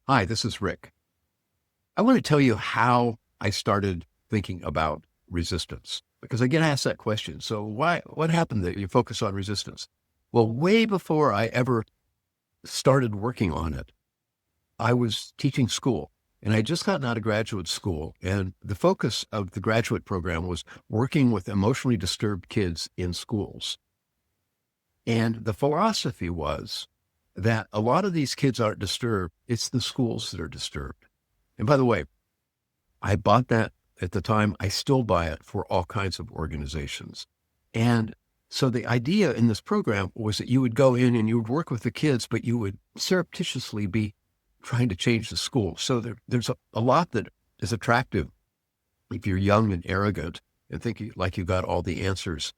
Hi, this is Rick. I want to tell you how I started thinking about resistance because I get asked that question. So what happened that you focus on resistance? Well, way before I ever started working on it, I was teaching school and I had just gotten out of graduate school. And the focus of the graduate program was working with emotionally disturbed kids in schools. And the philosophy was that a lot of these kids aren't disturbed. It's the schools that are disturbed. And by the way, I bought that at the time. I still buy it for all kinds of organizations. And so the idea in this program was that you would go in and you would work with the kids, but you would surreptitiously be trying to change the school. So there's a lot that is attractive if you're young and arrogant and think like you got all the answers.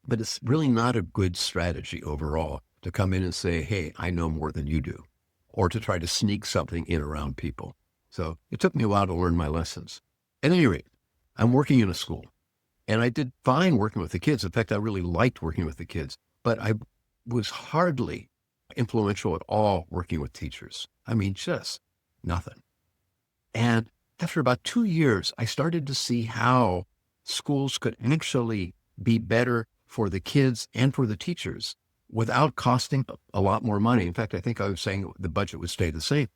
But it's really not a good strategy overall to come in and say, hey, I know more than you do, or to try to sneak something in around people. So it took me a while to learn my lessons. At any rate, I'm working in a school and I did fine working with the kids. In fact, I really liked working with the kids, but I was hardly influential at all working with teachers. I mean, just nothing. And after about 2 years, I started to see how schools could actually be better for the kids and for the teachers without costing a lot more money. In fact, I think I was saying the budget would stay the same.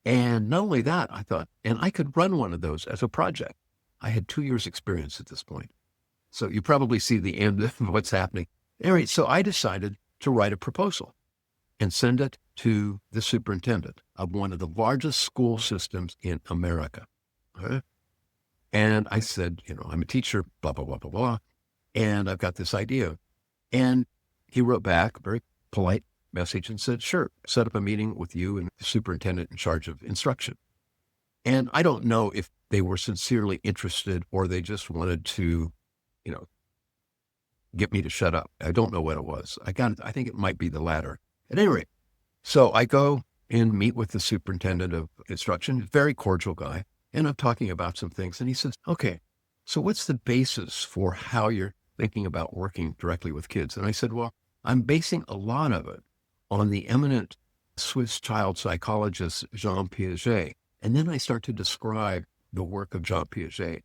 And not only that, I thought, and I could run one of those as a project. I had 2 years experience at this point. So you probably see the end of what's happening. Anyway, so I decided to write a proposal and send it to the superintendent of one of the largest school systems in America. Okay? And I said, I'm a teacher, blah, blah, blah, blah, blah. And I've got this idea. And he wrote back a very polite message and said, sure, set up a meeting with you and the superintendent in charge of instruction. And I don't know if they were sincerely interested or they just wanted to, you know, get me to shut up. I don't know what it was. I think it might be the latter. At any rate, so I go and meet with the superintendent of instruction, very cordial guy, and I'm talking about some things. And he says, okay, so what's the basis for how you're thinking about working directly with kids? And I said, well, I'm basing a lot of it on the eminent Swiss child psychologist, Jean Piaget. And then I start to describe the work of Jean Piaget.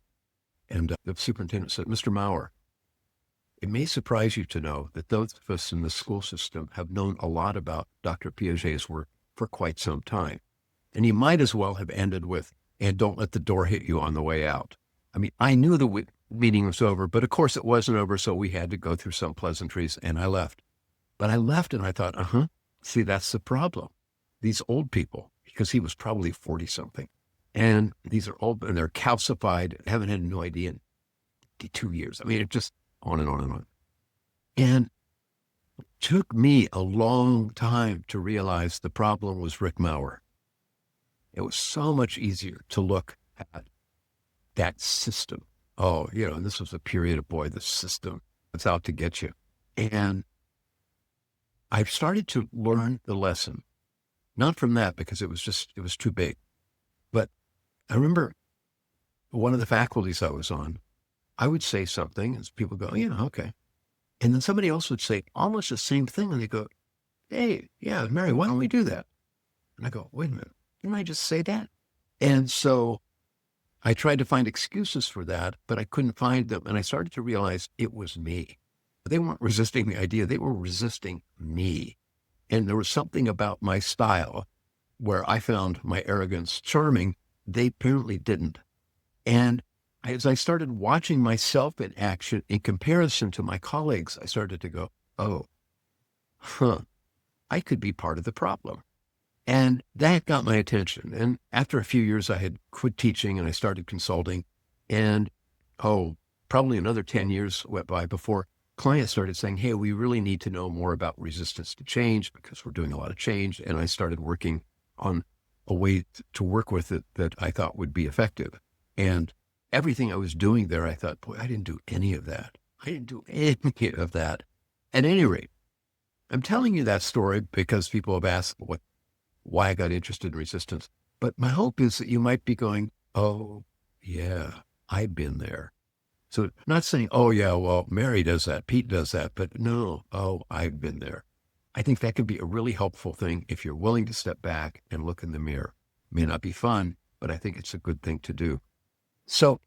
And the superintendent said, Mr. Maurer, it may surprise you to know that those of us in the school system have known a lot about Dr. Piaget's work for quite some time. And he might as well have ended with, and don't let the door hit you on the way out. I mean, I knew the meeting was over, but of course it wasn't over, so we had to go through some pleasantries, and I left. But I left and I thought, see, that's the problem. These old people, because he was probably 40 something, and these are old and they're calcified, haven't had no idea in 2 years. I mean, it just on and on and on. And it took me a long time to realize the problem was Rick Maurer. It was so much easier to look at that system. Oh, and this was a period of, boy, the system, it's out to get you. And I started to learn the lesson, not from that because it was too big. But I remember one of the faculties I was on, I would say something and people go, yeah, okay. And then somebody else would say almost the same thing. And they go, hey, yeah, Mary, why don't we do that? And I go, wait a minute, didn't I just say that? And so I tried to find excuses for that, but I couldn't find them. And I started to realize it was me. They weren't resisting the idea. They were resisting me. And there was something about my style where I found my arrogance charming. They apparently didn't. And as I started watching myself in action in comparison to my colleagues, I started to go, oh, I could be part of the problem. And that got my attention. And after a few years, I had quit teaching and I started consulting. And probably another 10 years went by before clients started saying, hey, we really need to know more about resistance to change because we're doing a lot of change. And I started working on a way to work with it that I thought would be effective. And everything I was doing there, I thought, boy, I didn't do any of that. I didn't do any of that. At any rate, I'm telling you that story because people have asked why I got interested in resistance. But my hope is that you might be going, oh, yeah, I've been there. So not saying, oh, yeah, well, Mary does that, Pete does that, but no, oh, I've been there. I think that could be a really helpful thing if you're willing to step back and look in the mirror. May not be fun, but I think it's a good thing to do. So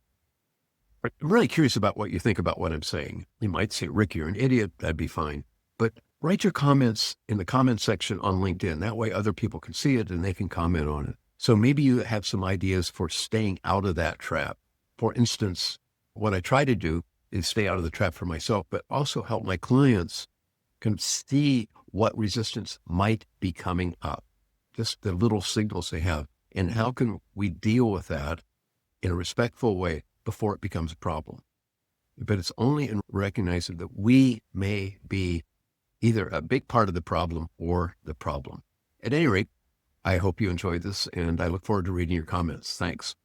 I'm really curious about what you think about what I'm saying. You might say, Rick, you're an idiot. That'd be fine. But write your comments in the comment section on LinkedIn. That way other people can see it and they can comment on it. So maybe you have some ideas for staying out of that trap. For instance, what I try to do is stay out of the trap for myself, but also help my clients can see what resistance might be coming up, just the little signals they have. And how can we deal with that in a respectful way before it becomes a problem? But it's only in recognizing that we may be either a big part of the problem or the problem. At any rate, I hope you enjoyed this, and I look forward to reading your comments. Thanks.